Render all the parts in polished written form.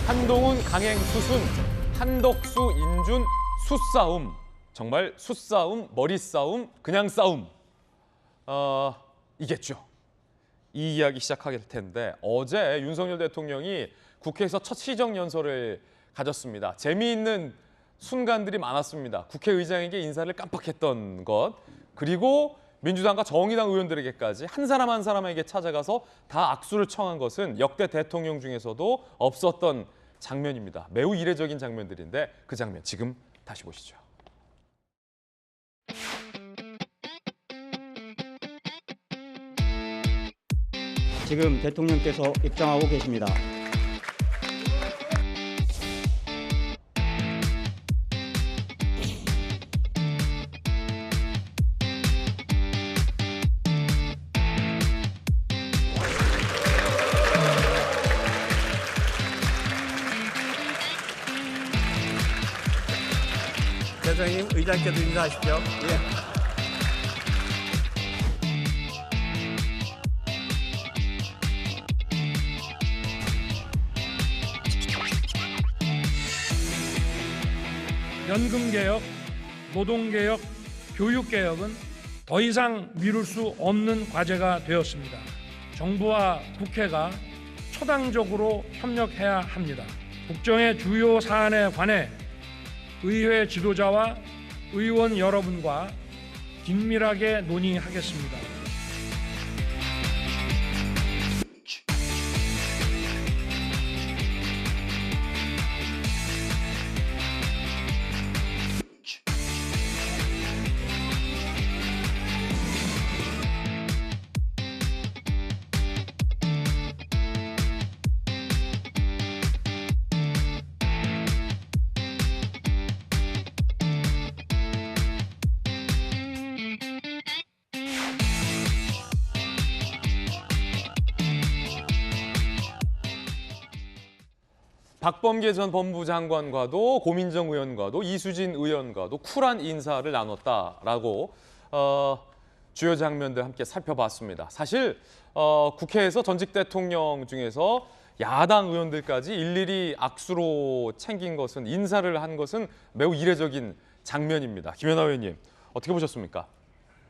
한동훈, 강행, 수순, 한덕수, 인준, 수싸움. 정말 수싸움, 머리싸움, 그냥 싸움. 이겠죠. 이 이야기 시작하게 될 텐데 어제 윤석열 대통령이 국회에서 첫 시정연설을 가졌습니다. 재미있는 순간들이 많았습니다. 국회의장에게 인사를 깜빡했던 것, 그리고 민주당과 정의당 의원들에게까지 한 사람 한 사람에게 찾아가서 다 악수를 청한 것은 역대 대통령 중에서도 없었던 장면입니다. 매우 이례적인 장면들인데 그 장면 지금 다시 보시죠. 지금 대통령께서 입장하고 계십니다. 대통령님, 의장께도 인사하십시오. 예. 연금개혁, 노동개혁, 교육개혁은 더 이상 미룰 수 없는 과제가 되었습니다. 정부와 국회가 초당적으로 협력해야 합니다. 국정의 주요 사안에 관해 의회 지도자와 의원 여러분과 긴밀하게 논의하겠습니다. 박범계 전 법무부 장관과도 고민정 의원과도 이수진 의원과도 쿨한 인사를 나눴다라고 주요 장면들 함께 살펴봤습니다. 사실 국회에서 전직 대통령 중에서 야당 의원들까지 일일이 악수로 챙긴 것은, 인사를 한 것은 매우 이례적인 장면입니다. 김연아 의원님, 어떻게 보셨습니까?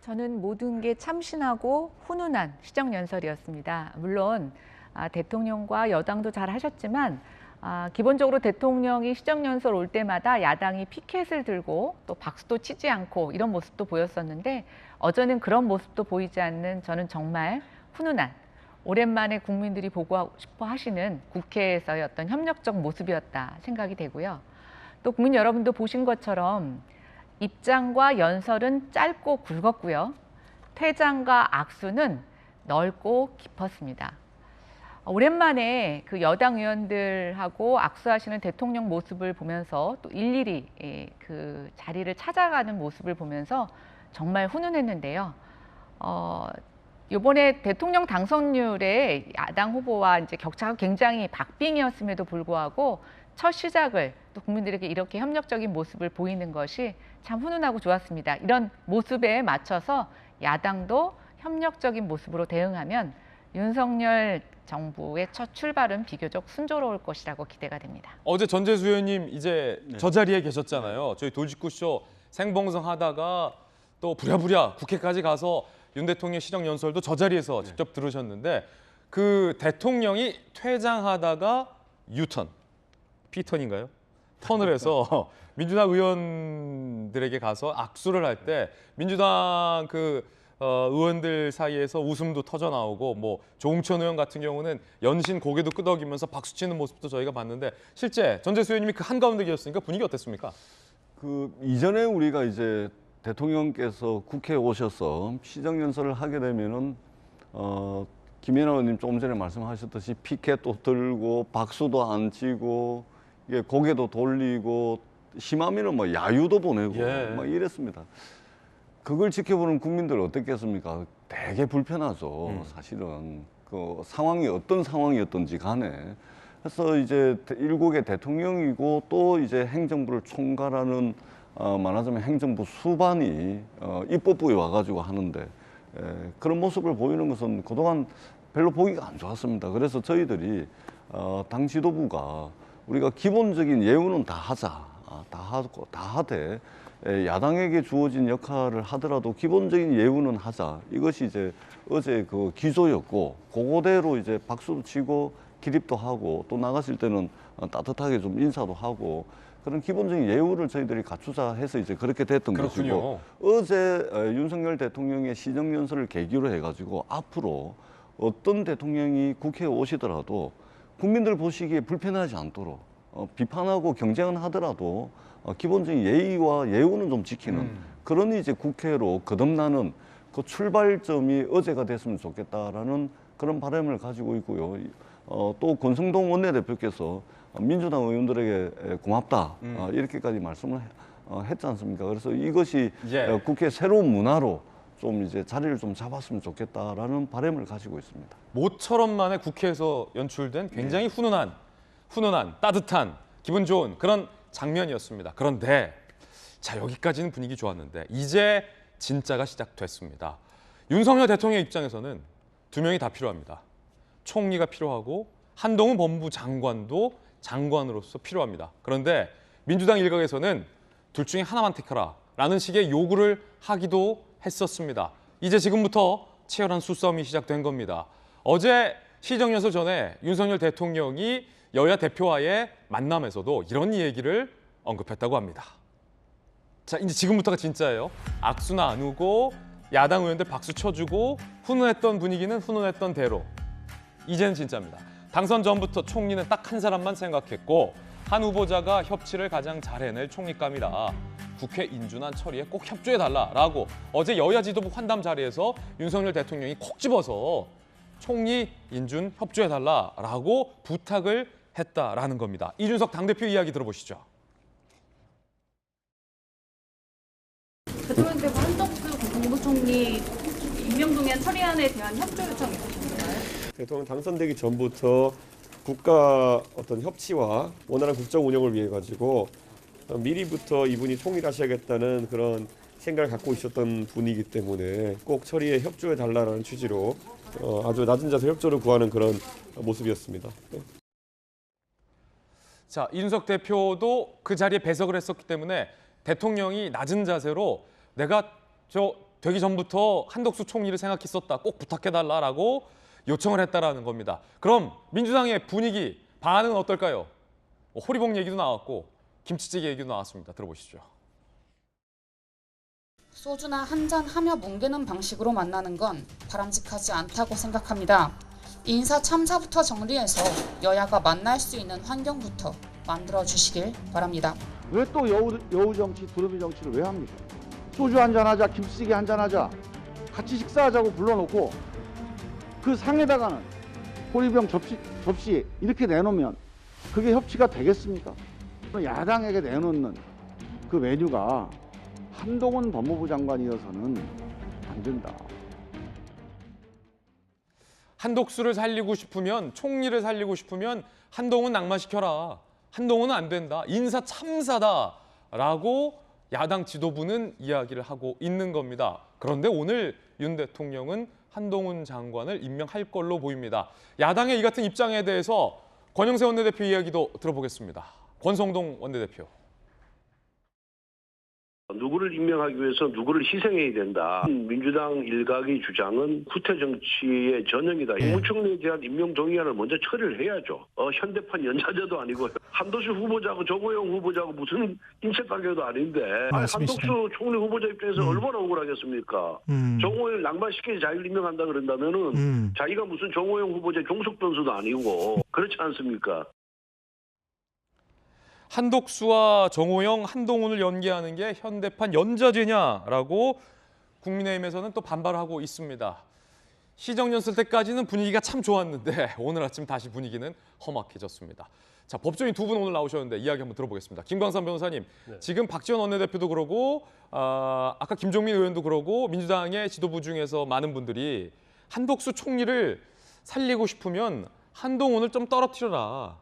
저는 모든 게 참신하고 훈훈한 시정연설이었습니다. 물론 대통령과 여당도 잘 하셨지만 기본적으로 대통령이 시정연설 올 때마다 야당이 피켓을 들고 또 박수도 치지 않고 이런 모습도 보였었는데 어제는 그런 모습도 보이지 않는, 저는 정말 훈훈한, 오랜만에 국민들이 보고 싶어 하시는 국회에서의 어떤 협력적 모습이었다 생각이 되고요. 또 국민 여러분도 보신 것처럼 입장과 연설은 짧고 굵었고요. 퇴장과 악수는 넓고 깊었습니다. 오랜만에 그 여당 의원들하고 악수하시는 대통령 모습을 보면서 또 일일이 그 자리를 찾아가는 모습을 보면서 정말 훈훈했는데요. 이번에 대통령 당선율에 야당 후보와 이제 격차가 굉장히 박빙이었음에도 불구하고 첫 시작을 또 국민들에게 이렇게 협력적인 모습을 보이는 것이 참 훈훈하고 좋았습니다. 이런 모습에 맞춰서 야당도 협력적인 모습으로 대응하면 윤석열 정부의 첫 출발은 비교적 순조로울 것이라고 기대가 됩니다. 어제 전재수 의원님 이제 저 자리에 계셨잖아요. 저희 돌직구쇼 생방송 하다가 또 부랴부랴 국회까지 가서 윤 대통령 시정연설도 저 자리에서 직접 들으셨는데 그 대통령이 퇴장하다가 유턴, P턴인가요? 턴을 해서 민주당 의원들에게 가서 악수를 할 때 민주당 의원들 사이에서 웃음도 터져 나오고, 뭐 조홍천 의원 같은 경우는 연신 고개도 끄덕이면서 박수 치는 모습도 저희가 봤는데, 실제 전재수 의원님이 그 한가운데 계셨으니까 분위기 어땠습니까? 이전에 우리가 이제 대통령께서 국회에 오셔서 시정연설을 하게 되면은 김연아 의원님 조금 전에 말씀하셨듯이 피켓도 들고 박수도 안 치고 이게 고개도 돌리고 심하면은 뭐 야유도 보내고 막 이랬습니다. 그걸 지켜보는 국민들 어떻겠습니까? 되게 불편하죠. 사실은 그 상황이 어떤 상황이었던지 간에. 그래서 이제 일국의 대통령이고 또 이제 행정부를 총괄하는 말하자면 행정부 수반이 입법부에 와가지고 하는데 그런 모습을 보이는 것은 그동안 별로 보기가 안 좋았습니다. 그래서 저희들이 당 지도부가 우리가 기본적인 예우는 다 하자. 다 하고 다 하되 야당에게 주어진 역할을 하더라도 기본적인 예우는 하자. 이것이 이제 어제 그 기조였고 그거대로 이제 박수도 치고 기립도 하고 또 나갔을 때는 따뜻하게 좀 인사도 하고 그런 기본적인 예우를 저희들이 갖추자 해서 이제 그렇게 됐던 그렇군요. 것이고 어제 윤석열 대통령의 시정연설을 계기로 해가지고 앞으로 어떤 대통령이 국회에 오시더라도 국민들 보시기에 불편하지 않도록 비판하고 경쟁은 하더라도 기본적인 예의와 예우는 좀 지키는 그런 이제 국회로 거듭나는 그 출발점이 어제가 됐으면 좋겠다라는 그런 바람을 가지고 있고요. 또 권성동 원내대표께서 민주당 의원들에게 고맙다 이렇게까지 말씀을 했지 않습니까? 그래서 이것이 예. 국회 새로운 문화로 좀 이제 자리를 좀 잡았으면 좋겠다라는 바람을 가지고 있습니다. 모처럼 만에 국회에서 연출된 굉장히 훈훈한, 따뜻한, 기분 좋은 그런 장면이었습니다. 그런데 자, 여기까지는 분위기 좋았는데 이제 진짜가 시작됐습니다. 윤석열 대통령 입장에서는 두 명이 다 필요합니다. 총리가 필요하고 한동훈 법무부 장관도 장관으로서 필요합니다. 그런데 민주당 일각에서는 둘 중에 하나만 택하라라는 식의 요구를 하기도 했었습니다. 이제 지금부터 치열한 수싸움이 시작된 겁니다. 어제 시정연설 전에 윤석열 대통령이 여야 대표와의 만남에서도 이런 얘기를 언급했다고 합니다. 자, 이제 지금부터가 진짜예요. 악수 나누고 야당 의원들 박수 쳐주고 훈훈했던 분위기는 훈훈했던 대로. 이제는 진짜입니다. 당선 전부터 총리는 딱 한 사람만 생각했고 한 후보자가 협치를 가장 잘 해낼 총리감이라 국회 인준안 처리에 꼭 협조해달라라고 어제 여야 지도부 환담 자리에서 윤석열 대통령이 콕 집어서 총리 인준 협조해달라라고 부탁을 했다라는 겁니다. 이준석 당대표 이야기 들어보시죠. 대통령께서 한덕수 국무총리 임명동의안 처리안에 대한 협조 요청 있으신가요? 대통령 당선되기 전부터 국가 어떤 협치와 원활한 국정 운영을 위해 가지고 미리부터 이분이 총리를 하셔야겠다는 그런 생각을 갖고 있었던 분이기 때문에 꼭 처리에 협조해 달라는 취지로 아주 낮은 자세 협조를 구하는 그런 모습이었습니다. 네. 자, 이준석 대표도 그 자리에 배석을 했었기 때문에 대통령이 낮은 자세로 내가 되기 전부터 한덕수 총리를 생각했었다. 꼭 부탁해달라라고 요청을 했다라는 겁니다. 그럼 민주당의 분위기, 반응은 어떨까요? 호리복 얘기도 나왔고 김치찌개 얘기도 나왔습니다. 들어보시죠. 소주나 한잔 하며 뭉개는 방식으로 만나는 건 바람직하지 않다고 생각합니다. 인사 참사부터 정리해서 여야가 만날 수 있는 환경부터 만들어주시길 바랍니다. 왜 또 여우 정치, 두루미 정치를 왜 합니까? 소주 한잔하자, 김치찌개 한잔하자, 같이 식사하자고 불러놓고 그 상에다가는 호리병 접시 이렇게 내놓으면 그게 협치가 되겠습니까? 야당에게 내놓는 그 메뉴가 한동훈 법무부 장관이어서는 안 된다. 한독수를 살리고 싶으면, 총리를 살리고 싶으면 한동훈 낙마시켜라. 한동훈은 안 된다. 인사 참사다라고 야당 지도부는 이야기를 하고 있는 겁니다. 그런데 오늘 윤 대통령은 한동훈 장관을 임명할 걸로 보입니다. 야당의 이 같은 입장에 대해서 권영세 원내대표 이야기도 들어보겠습니다. 권성동 원내대표. 누구를 임명하기 위해서 누구를 희생해야 된다. 민주당 일각의 주장은 후퇴 정치의 전형이다. 국무총리에 대한 임명 동의안을 먼저 처리를 해야죠. 현대판 연좌제도 아니고 한덕수 후보자하고 정호영 후보자하고 무슨 인척관계도 아닌데 한덕수 총리 후보자 입장에서 얼마나 억울하겠습니까? 정호영 낭만시켜서 자기를 임명한다 그런다면은 자기가 무슨 정호영 후보자의 종속 변수도 아니고 그렇지 않습니까? 한독수와 정호영, 한동훈을 연계하는 게 현대판 연좌제냐라고 국민의힘에서는 또 반발하고 있습니다. 시정연설 때까지는 분위기가 참 좋았는데 오늘 아침 다시 분위기는 험악해졌습니다. 자, 법조인 두 분 오늘 나오셨는데 이야기 한번 들어보겠습니다. 김광삼 변호사님, 네. 지금 박지원 원내대표도 그러고 아까 김종민 의원도 그러고 민주당의 지도부 중에서 많은 분들이 한독수 총리를 살리고 싶으면 한동훈을 좀 떨어뜨려라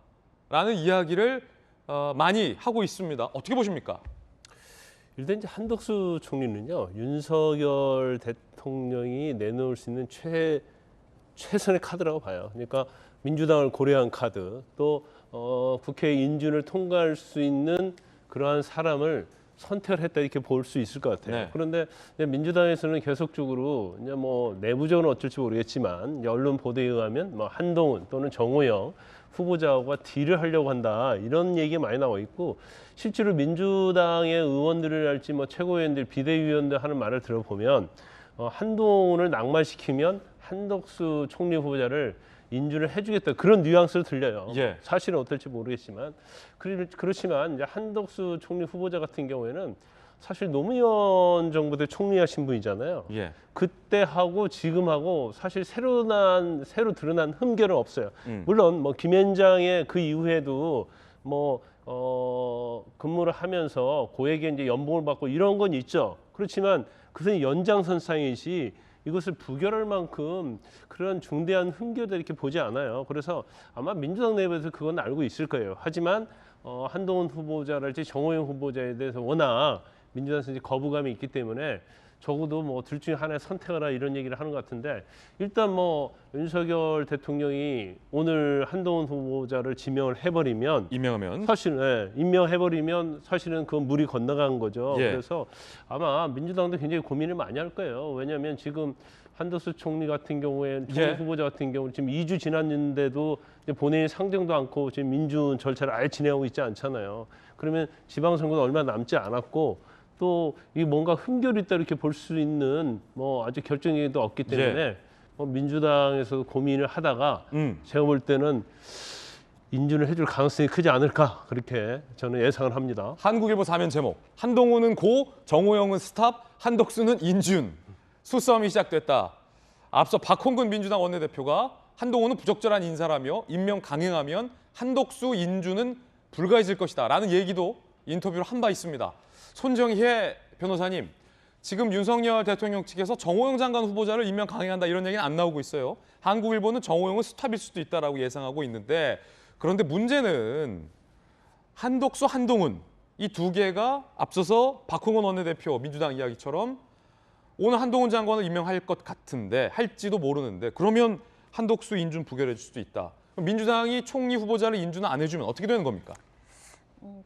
라는 이야기를 많이 하고 있습니다. 어떻게 보십니까? 일단 이제 한덕수 총리는요, 윤석열 대통령이 내놓을 수 있는 최선의 카드라고 봐요. 그러니까 민주당을 고려한 카드, 또 국회 인준을 통과할 수 있는 그러한 사람을 선택을 했다 이렇게 볼 수 있을 것 같아요. 네. 그런데 이제 민주당에서는 계속적으로 이제 뭐 내부적으로는 어쩔지 모르겠지만 언론 보도에 의하면 뭐 한동훈 또는 정호영 후보자와 딜을 하려고 한다 이런 얘기가 많이 나와 있고, 실제로 민주당의 의원들을 할지 뭐 최고위원들 비대위원들 하는 말을 들어보면 한동훈을 낙마시키면 한덕수 총리 후보자를 인준을 해주겠다 그런 뉘앙스로 들려요. 예. 사실은 어떨지 모르겠지만 그렇지만 이제 한덕수 총리 후보자 같은 경우에는 사실 노무현 정부 때 총리하신 분이잖아요. 예. 그때하고 지금하고 사실 새로 드러난 흠결은 없어요. 물론 뭐 김현장의 그 이후에도 뭐 근무를 하면서 고액의 이제 연봉을 받고 이런 건 있죠. 그렇지만 그것은 연장선상이지 이것을 부결할 만큼 그런 중대한 흠결을 이렇게 보지 않아요. 그래서 아마 민주당 내부에서 그건 알고 있을 거예요. 하지만 한동훈 후보자랄지 정호영 후보자에 대해서 워낙 민주당에서 이제 거부감이 있기 때문에 적어도 뭐 둘 중에 하나의 선택하라 이런 얘기를 하는 것 같은데, 일단 뭐 윤석열 대통령이 오늘 한동훈 후보자를 임명하면 사실은 임명해버리면 사실은 그건 물이 건너간 거죠. 예. 그래서 아마 민주당도 굉장히 고민을 많이 할 거예요. 왜냐하면 지금 한덕수 총리 같은 경우에 총리 예. 후보자 같은 경우 지금 2주 지났는데도 이제 본인이 상정도 않고 지금 민준 절차를 아예 진행하고 있지 않잖아요. 그러면 지방선거도 얼마 남지 않았고 또 이 뭔가 흠결이 있다 이렇게 볼 수 있는 뭐 아직 결정이 또 없기 때문에 민주당에서 고민을 하다가 제가 볼 때는 인준을 해줄 가능성이 크지 않을까 그렇게 저는 예상을 합니다. 한국일보 사면 제목, 한동훈은 고, 정호영은 스탑, 한덕수는 인준. 수싸움이 시작됐다. 앞서 박홍근 민주당 원내대표가 한동훈은 부적절한 인사라며 임명 강행하면 한덕수 인준은 불가해질 것이다 라는 얘기도 인터뷰를 한 바 있습니다. 손정희의 변호사님, 지금 윤석열 대통령 측에서 정호영 장관 후보자를 임명 강행한다 이런 얘기는 안 나오고 있어요. 한국일보는 정호영은 스탑일 수도 있다라고 예상하고 있는데, 그런데 문제는 한덕수, 한동훈 이 두 개가 앞서서 박홍근 원내대표 민주당 이야기처럼 오늘 한동훈 장관을 임명할 것 같은데, 할지도 모르는데, 그러면 한덕수 인준 부결해줄 수도 있다. 그럼 민주당이 총리 후보자를 인준을 안 해주면 어떻게 되는 겁니까?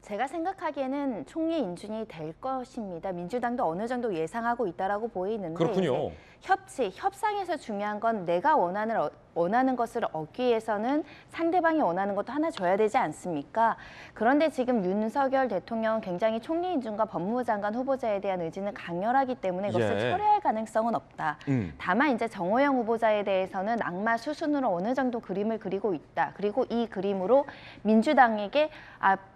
제가 생각하기에는 총리 인준이 될 것입니다. 민주당도 어느 정도 예상하고 있다라고 보이는데, 그렇군요. 협상에서 중요한 건 내가 원하는 것을 얻기 위해서는 상대방이 원하는 것도 하나 줘야 되지 않습니까? 그런데 지금 윤석열 대통령은 굉장히 총리 인준과 법무부 장관 후보자에 대한 의지는 강렬하기 때문에 이것을 철회할 가능성은 없다. 다만 이제 정호영 후보자에 대해서는 낙마 수순으로 어느 정도 그림을 그리고 있다. 그리고 이 그림으로 민주당에게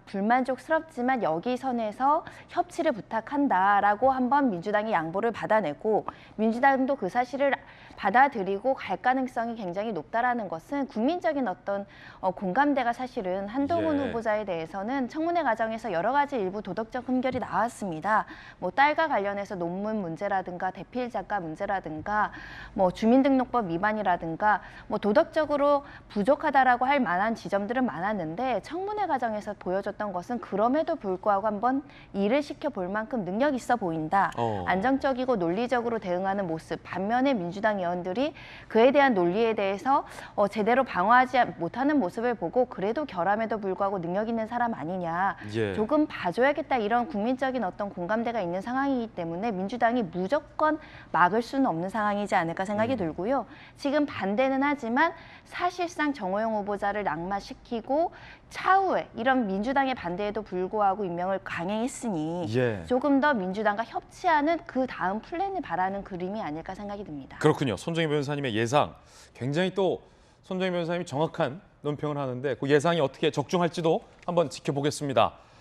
불만족스럽지만 여기 선에서 협치를 부탁한다라고 한번 민주당이 양보를 받아내고, 민주당도 그 사실을 받아들이고 갈 가능성이 굉장히 높다라는 것은 국민적인 어떤 공감대가 사실은 한동훈 후보자에 대해서는 청문회 과정에서 여러 가지 일부 도덕적 흠결이 나왔습니다. 뭐 딸과 관련해서 논문 문제라든가 대필 작가 문제라든가 뭐 주민등록법 위반이라든가 뭐 도덕적으로 부족하다라고 할 만한 지점들은 많았는데, 청문회 과정에서 보여줬던 것은 그럼에도 불구하고 한번 일을 시켜볼 만큼 능력 있어 보인다. 안정적이고 논리적으로 대응하는 모습. 반면에 민주당 의원들이 그에 대한 논리에 대해서 제대로 방어하지 못하는 모습을 보고 그래도 결함에도 불구하고 능력 있는 사람 아니냐. 조금 봐줘야겠다, 이런 국민적인 어떤 공감대가 있는 상황이기 때문에 민주당이 무조건 막을 수는 없는 상황이지 않을까 생각이 들고요. 지금 반대는 하지만 사실상 정호영 후보자를 낙마시키고 차후에 이런 민주당의 반대에도 불구하고 임명을 강행했으니 조금 더 민주당과 협치하는 그 다음 플랜을 바라는 그림이 아닐까 생각이 듭니다. 그렇군요. 손정희 변호사님의 예상, 굉장히 또 손정희 변호사님이 정확한 논평을 하는데 그 예상이 어떻게 적중할지도 한번 지켜보겠습니다.